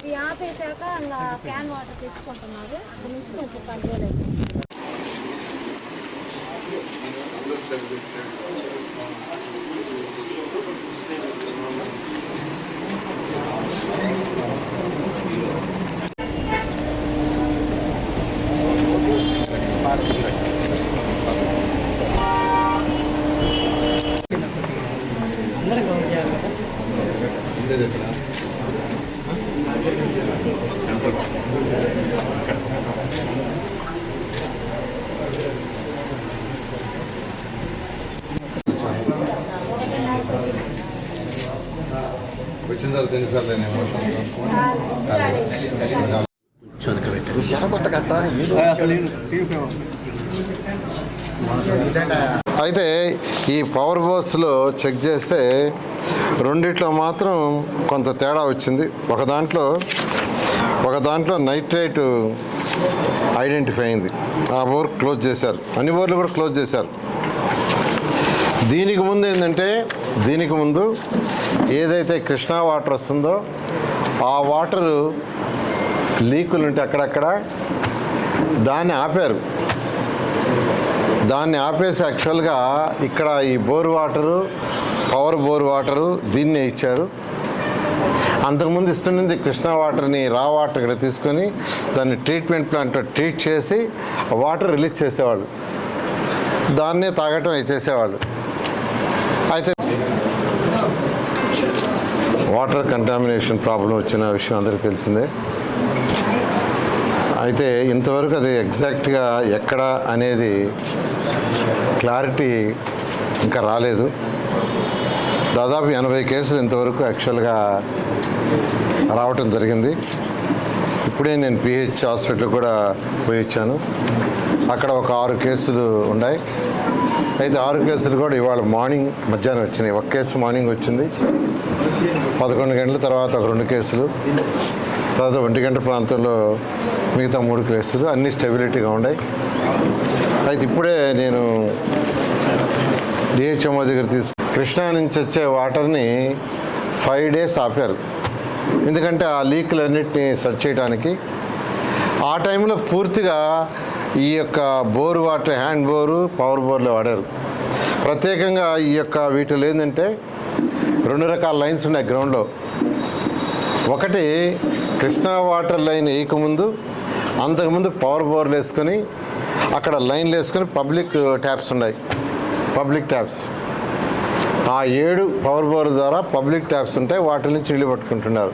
ఇది ఆపేసాక ఇంకా can water తెచ్చుకుంటున్నారు. అక్కడి నుంచి కొంచెం కంట్రోల్ అయింది. వచ్చిన తర్వాత ఎన్నిసార్లు అయితే ఈ పవర్ బోస్లో చెక్ చేస్తే రెండిట్లో మాత్రం కొంత తేడా వచ్చింది. ఒక దాంట్లో నైట్రేట్ ఐడెంటిఫై అయింది. ఆ బోర్ క్లోజ్ చేశారు. అన్ని బోర్లు కూడా క్లోజ్ చేశారు. దీనికి ముందు ఏదైతే కృష్ణా వాటర్ వస్తుందో ఆ వాటరు లీకులు ఉంటే అక్కడక్కడ దాన్ని ఆపారు. దాన్ని ఆపేసి యాక్చువల్గా ఇక్కడ ఈ bore water, power bore water దీన్నే ఇచ్చారు. అంతకుముందు ఇస్తుండింది కృష్ణా వాటర్ని, రా వాటర్ ఇక్కడ తీసుకొని దాన్ని ట్రీట్మెంట్ ప్లాంట్లో ట్రీట్ చేసి వాటర్ రిలీజ్ చేసేవాళ్ళు. దాన్నే తాగటం చేసేవాళ్ళు. అయితే వాటర్ కంటామినేషన్ ప్రాబ్లం వచ్చిన విషయం అందరికీ తెలిసిందే. అయితే ఇంతవరకు అది ఎగ్జాక్ట్గా ఎక్కడ అనేది క్లారిటీ ఇంకా రాలేదు. దాదాపు 80 కేసులు ఇంతవరకు యాక్చువల్గా రావటం జరిగింది. ఇప్పుడే నేను పిహెచ్ హాస్పిటల్ కూడా పోయి వచ్చాను. అక్కడ ఒక 6 కేసులు ఉన్నాయి. అయితే 6 కేసులు కూడా ఇవాళ మధ్యాహ్నం వచ్చినాయి. ఒక కేసు మార్నింగ్ వచ్చింది. 11 గంటల తర్వాత ఒక 2 కేసులు, తర్వాత 1 గంట ప్రాంతంలో మిగతా 3 కేసులు. అన్నీ స్టెబిలిటీగా ఉన్నాయి. అయితే ఇప్పుడే నేను డిహెచ్ఎంఓ దగ్గర కృష్ణా నుంచి వచ్చే వాటర్ని 5 days ఆపారు. ఎందుకంటే ఆ లీకులన్నింటినీ సెర్చ్ చేయడానికి. ఆ టైంలో పూర్తిగా ఈ యొక్క bore water, hand bore, power బోర్లు వాడారు. ప్రత్యేకంగా ఈ యొక్క వీటిలో ఏంటంటే 2 రకాల లైన్స్ ఉన్నాయి గ్రౌండ్లో. ఒకటి కృష్ణా వాటర్ లైన్ వేయకముందు, అంతకుముందు పవర్ బోర్లు వేసుకొని అక్కడ లైన్లు వేసుకొని పబ్లిక్ ట్యాప్స్ ఉన్నాయి. పబ్లిక్ ట్యాప్స్ ఆ 7 పవర్ బోర్ ద్వారా పబ్లిక్ ట్యాప్స్ ఉంటాయి. వాటి నుంచి నీళ్ళు పట్టుకుంటున్నారు.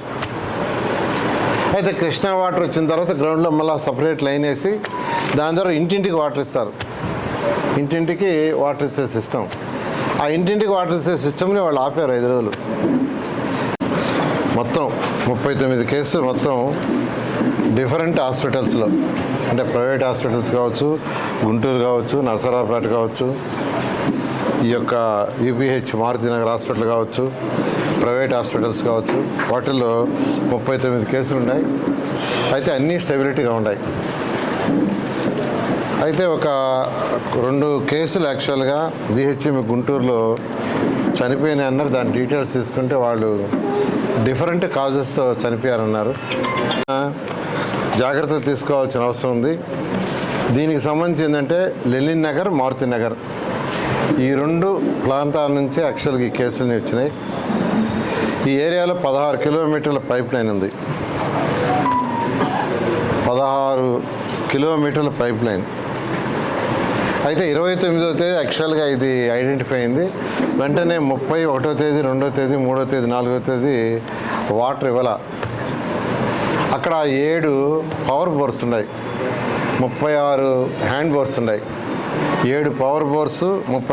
అయితే కృష్ణా వాటర్ వచ్చిన తర్వాత గ్రౌండ్లో మళ్ళీ సపరేట్ లైన్ వేసి దాని ద్వారా ఇంటింటికి వాటర్ ఇస్తారు. ఇంటింటికి వాటర్ ఇచ్చే సిస్టమ్. ఆ ఇంటింటికి వాటర్ ఇచ్చే సిస్టమ్ని వాళ్ళు ఆపారు 5 రోజులు. మొత్తం 39 కేసులు మొత్తం డిఫరెంట్ హాస్పిటల్స్లో, అంటే ప్రైవేట్ హాస్పిటల్స్ కావచ్చు, గుంటూరు కావచ్చు, నరసరావుపేట కావచ్చు, ఈ యొక్క యూపీహెచ్ మారుతినగర్ హాస్పిటల్ కావచ్చు, ప్రైవేట్ హాస్పిటల్స్ కావచ్చు, వాటిల్లో 39 కేసులు ఉన్నాయి. అయితే అన్నీ స్టెబిలిటీగా ఉన్నాయి. అయితే ఒక 2 కేసులు యాక్చువల్గా డిహెచ్ఎం గుంటూరులో చనిపోయినాయి అన్నారు. దాని డీటెయిల్స్ తీసుకుంటే వాళ్ళు డిఫరెంట్ కాజెస్తో చనిపోయారన్నారు. జాగ్రత్త తీసుకోవాల్సిన అవసరం ఉంది. దీనికి సంబంధించి ఏంటంటే లెనిన్ నగర్, మారుతి నగర్ ఈ 2 ప్రాంతాల నుంచి యాక్చువల్గా ఈ కేసులు వచ్చినాయి. ఈ ఏరియాలో 16 కిలోమీటర్ల పైప్ లైన్ ఉంది. 16 కిలోమీటర్ల పైప్ లైన్. అయితే 29వ తేదీ యాక్చువల్గా ఇది ఐడెంటిఫై అయింది. వెంటనే 30, 1వ తేదీ, 2వ తేదీ, 3వ తేదీ, 4వ తేదీ వాటర్ ఇవ్వాల. అక్కడ 7 పవర్ బోర్స్ ఉన్నాయి, 36 హ్యాండ్ బోర్స్ ఉన్నాయి. 7 పవర్ బోర్సు, 30